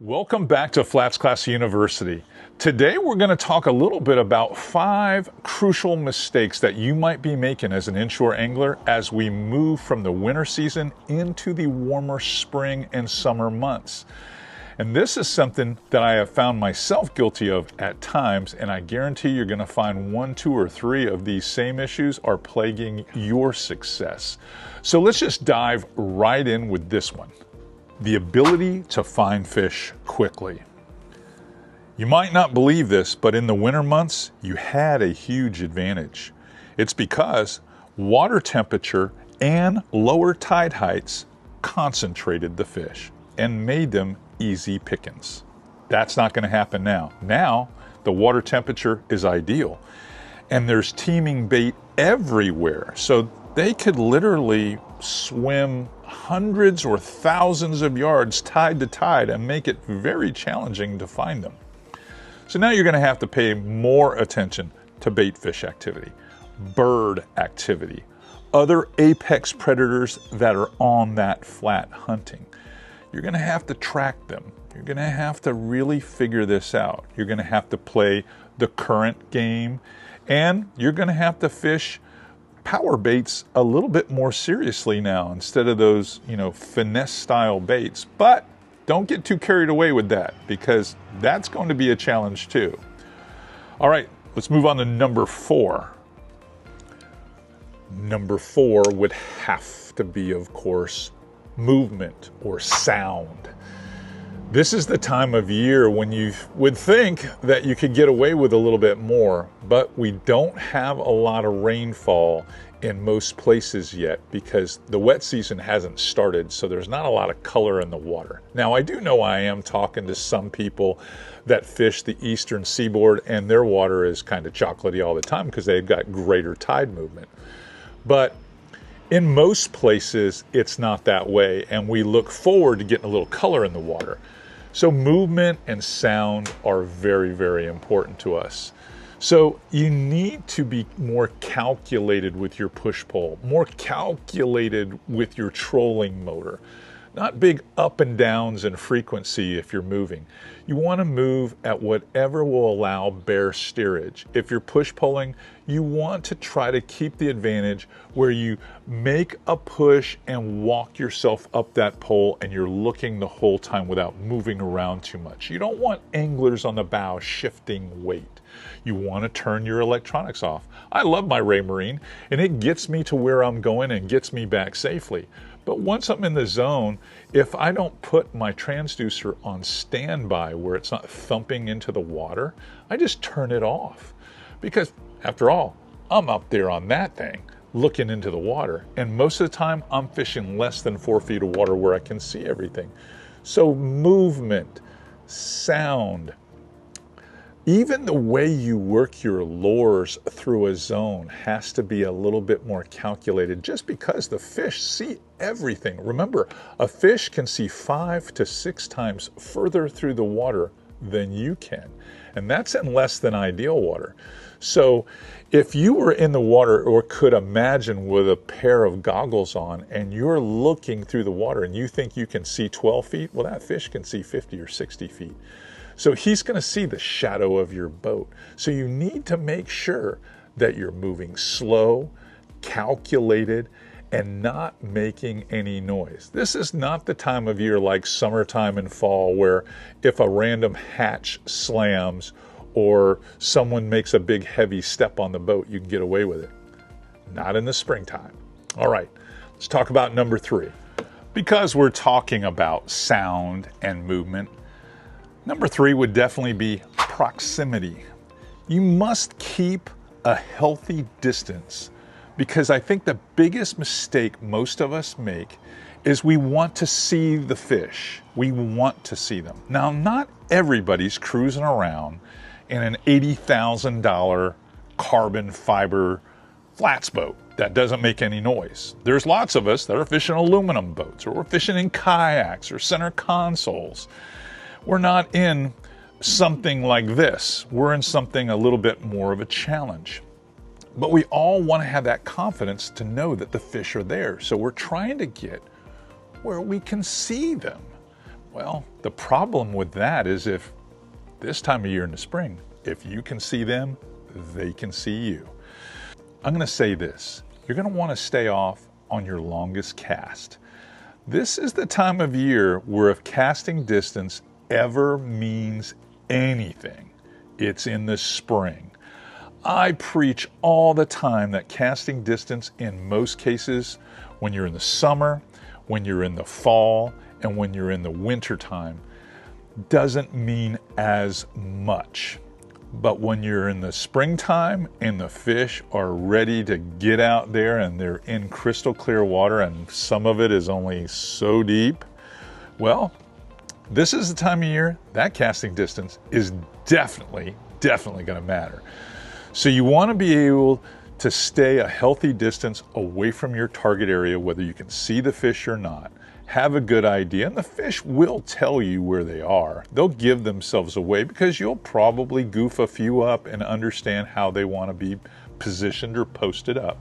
Welcome back to FlatsClass University. Today we're going to talk a little bit about 5 crucial mistakes that you might be making as an inshore angler as we move from the winter season into the warmer spring and summer months. And this is something that I have found myself guilty of at times, and I guarantee you're going to find 1, 2, or 3 of these same issues are plaguing your success. So let's just dive right in with this one. The ability to find fish quickly. You might not believe this, but in the winter months, you had a huge advantage. It's because water temperature and lower tide heights concentrated the fish and made them easy pickings. That's not going to happen now. Now, the water temperature is ideal, and there's teeming bait everywhere. So they could literally swim hundreds or thousands of yards tide to tide and make it very challenging to find them. So now you're going to have to pay more attention to bait fish activity, bird activity, other apex predators that are on that flat hunting. You're going to have to track them. You're going to have to really figure this out. You're going to have to play the current game, and you're going to have to fish power baits a little bit more seriously now instead of those, finesse style baits. But don't get too carried away with that, because that's going to be a challenge too. All right, let's move on to number 4. Number 4 would have to be, of course, movement or sound. This is the time of year when you would think that you could get away with a little bit more, but we don't have a lot of rainfall in most places yet because the wet season hasn't started, so there's not a lot of color in the water. Now, I do know I am talking to some people that fish the eastern seaboard, and their water is kind of chocolatey all the time because they've got greater tide movement. But in most places, it's not that way, and we look forward to getting a little color in the water. So movement and sound are very, very important to us. So you need to be more calculated with your push-pull, more calculated with your trolling motor. Not big up and downs in frequency if you're moving. You want to move at whatever will allow bare steerage. If you're push-pulling, you want to try to keep the advantage where you make a push and walk yourself up that pole and you're looking the whole time without moving around too much. You don't want anglers on the bow shifting weight. You want to turn your electronics off. I love my Raymarine, and it gets me to where I'm going and gets me back safely. But once I'm in the zone, if I don't put my transducer on standby where it's not thumping into the water, I just turn it off. Because after all, I'm up there on that thing looking into the water. And most of the time, I'm fishing less than 4 feet of water where I can see everything. So movement, sound, even the way you work your lures through a zone has to be a little bit more calculated, just because the fish see everything. Remember, a fish can see 5 to 6 times further through the water than you can, and that's in less than ideal water. So if you were in the water or could imagine with a pair of goggles on and you're looking through the water and you think you can see 12 feet, well, that fish can see 50 or 60 feet. So he's going to see the shadow of your boat. So you need to make sure that you're moving slow, calculated, and not making any noise. This is not the time of year like summertime and fall where if a random hatch slams or someone makes a big heavy step on the boat, you can get away with it. Not in the springtime. All right, let's talk about number 3. Because we're talking about sound and movement, number 3 would definitely be proximity. You must keep a healthy distance, because I think the biggest mistake most of us make is we want to see the fish. We want to see them. Now, not everybody's cruising around in an $80,000 carbon fiber flats boat that doesn't make any noise. There's lots of us that are fishing aluminum boats, or we're fishing in kayaks or center consoles. We're not in something like this. We're in something a little bit more of a challenge. But we all want to have that confidence to know that the fish are there. So we're trying to get where we can see them. Well, the problem with that is if this time of year in the spring, if you can see them, they can see you. I'm going to say this, you're going to want to stay off on your longest cast. This is the time of year where if casting distance ever means anything, it's in the spring. I preach all the time that casting distance in most cases, when you're in the summer, when you're in the fall, and when you're in the winter time, doesn't mean as much. But when you're in the springtime and the fish are ready to get out there and they're in crystal clear water and some of it is only so deep, well, this is the time of year that casting distance is definitely going to matter. So you want to be able to stay a healthy distance away from your target area, whether you can see the fish or not. Have a good idea, and the fish will tell you where they are. They'll give themselves away because you'll probably goof a few up and understand how they want to be positioned or posted up.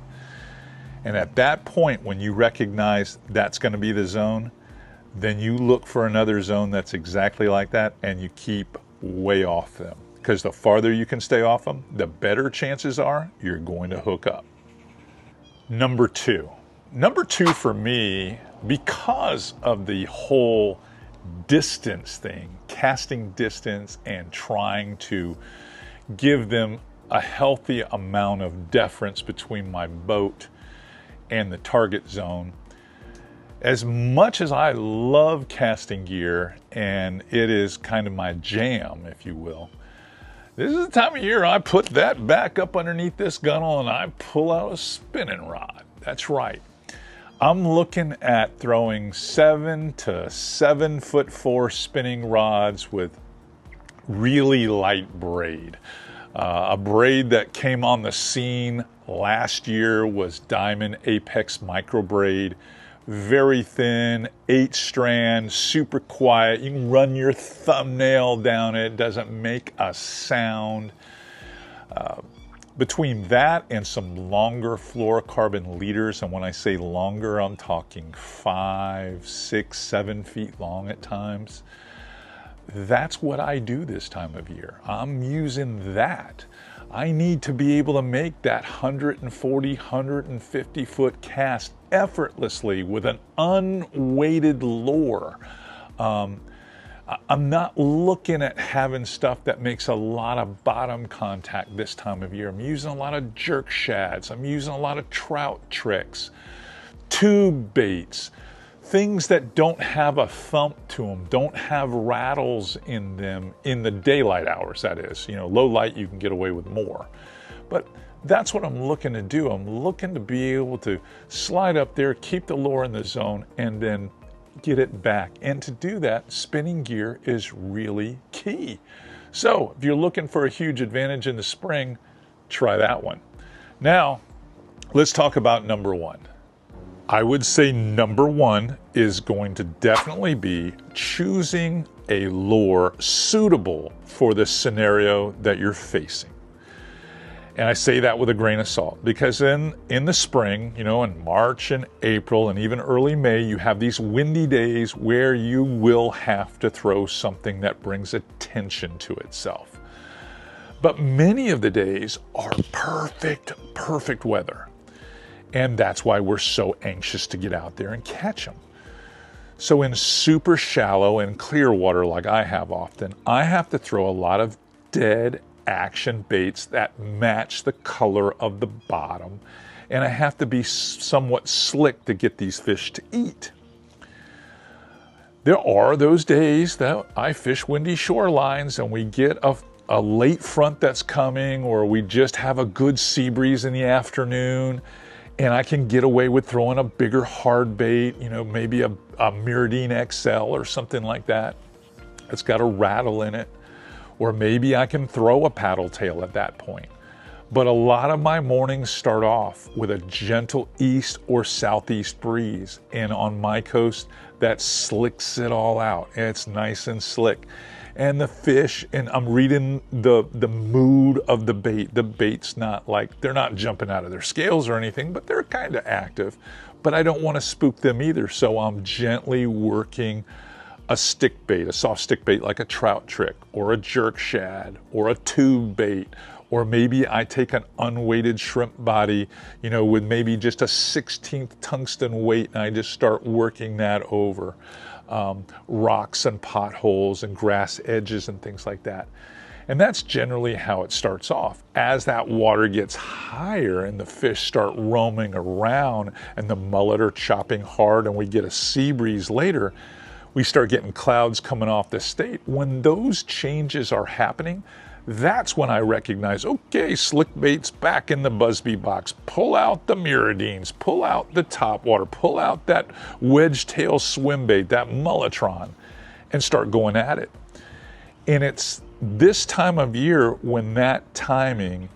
And at that point, when you recognize that's going to be the zone, then you look for another zone that's exactly like that and you keep way off them. Because the farther you can stay off them, the better chances are you're going to hook up. Number two for me, because of the whole distance thing, casting distance and trying to give them a healthy amount of deference between my boat and the target zone, as much as I love casting gear, and it is kind of my jam, if you will, this is the time of year I put that back up underneath this gunnel and I pull out a spinning rod. That's right. I'm looking at throwing 7 to 7'4" spinning rods with really light braid. A braid that came on the scene last year was Diamond Apex Micro Braid. Very thin, 8 strand, super quiet. You can run your thumbnail down it, doesn't make a sound. Between that and some longer fluorocarbon leaders, and when I say longer, I'm talking 5, 6, 7 feet long at times. That's what I do this time of year. I'm using that. I need to be able to make that 140, 150 foot cast effortlessly with an unweighted lure. I'm not looking at having stuff that makes a lot of bottom contact this time of year. I'm using a lot of jerk shads. I'm using a lot of trout tricks, tube baits, things that don't have a thump to them, don't have rattles in them in the daylight hours, that is. You know, low light, you can get away with more. But that's what I'm looking to do. I'm looking to be able to slide up there, keep the lure in the zone, and then get it back. And to do that, spinning gear is really key. So if you're looking for a huge advantage in the spring, try that one. Now, let's talk about number one. I would say number one is going to definitely be choosing a lure suitable for the scenario that you're facing. And I say that with a grain of salt because in the spring, you know, in March and April and even early May, you have these windy days where you will have to throw something that brings attention to itself. But many of the days are perfect weather. And that's why we're so anxious to get out there and catch them. So in super shallow and clear water like I have often, I have to throw a lot of dead action baits that match the color of the bottom, and I have to be somewhat slick to get these fish to eat. There are those days that I fish windy shorelines and we get a late front that's coming, or we just have a good sea breeze in the afternoon, and I can get away with throwing a bigger hard bait, you know, maybe a Mirrolure XL or something like that. It's got a rattle in it. Or maybe I can throw a paddle tail at that point. But a lot of my mornings start off with a gentle east or southeast breeze. And on my coast, that slicks it all out. It's nice and slick. And the fish, and I'm reading the mood of the bait. The bait's not like, they're not jumping out of their scales or anything, but they're kind of active. But I don't want to spook them either. So I'm gently working a stick bait, a soft stick bait like a trout trick or a jerk shad or a tube bait, or maybe I take an unweighted shrimp body, you know, with maybe just a 1/16 tungsten weight, and I just start working that over rocks and potholes and grass edges and things like that. And that's generally how it starts off. As that water gets higher and the fish start roaming around and the mullet are chopping hard and we get a sea breeze later, we start getting clouds coming off the state. When those changes are happening, that's when I recognize, okay, slick bait's back in the BUZBE box. Pull out the Mirrodines, pull out the topwater, pull out that wedge tail swim bait, that Mulletron, and start going at it. And it's this time of year when that timing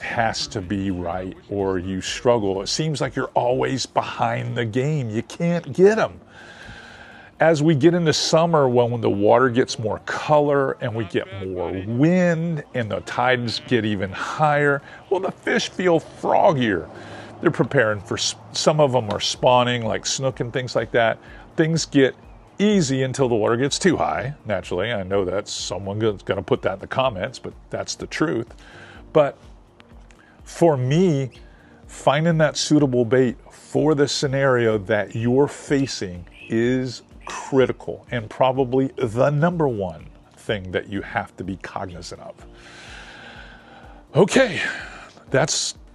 has to be right or you struggle. It seems like you're always behind the game. You can't get them. As we get into summer, when the water gets more color and we get more wind and the tides get even higher, well, the fish feel froggier. They're preparing for, some of them are spawning like snook and things like that. Things get easy until the water gets too high. Naturally, I know that someone's going to put that in the comments, but that's the truth. But for me, finding that suitable bait for the scenario that you're facing is critical and probably the number one thing that you have to be cognizant of. Okay,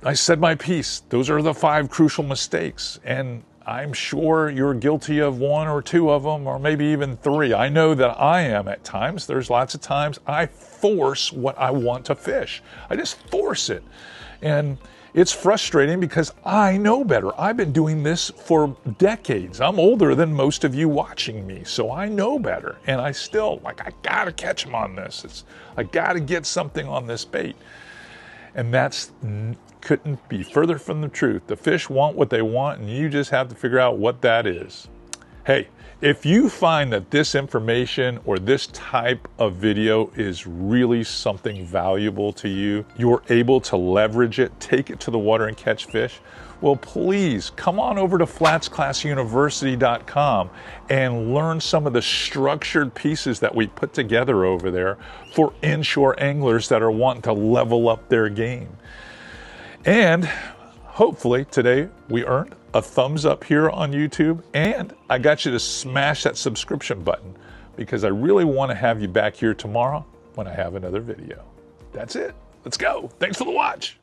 I said my piece. Those are the 5 crucial mistakes, and I'm sure you're guilty of 1 or 2 of them, or maybe even 3. I know that I am at times. There's lots of times I force what I want to fish. I just force it. And it's frustrating because I know better. I've been doing this for decades. I'm older than most of you watching me, so I know better. And I still, I gotta catch them on this. I gotta get something on this bait. And that's couldn't be further from the truth. The fish want what they want, and you just have to figure out what that is. Hey, if you find that this information or this type of video is really something valuable to you, you're able to leverage it, take it to the water and catch fish, well, please come on over to FlatsClassUniversity.com and learn some of the structured pieces that we put together over there for inshore anglers that are wanting to level up their game. And hopefully today we earned a thumbs up here on YouTube, and I got you to smash that subscription button because I really want to have you back here tomorrow when I have another video. That's it. Let's go. Thanks for the watch.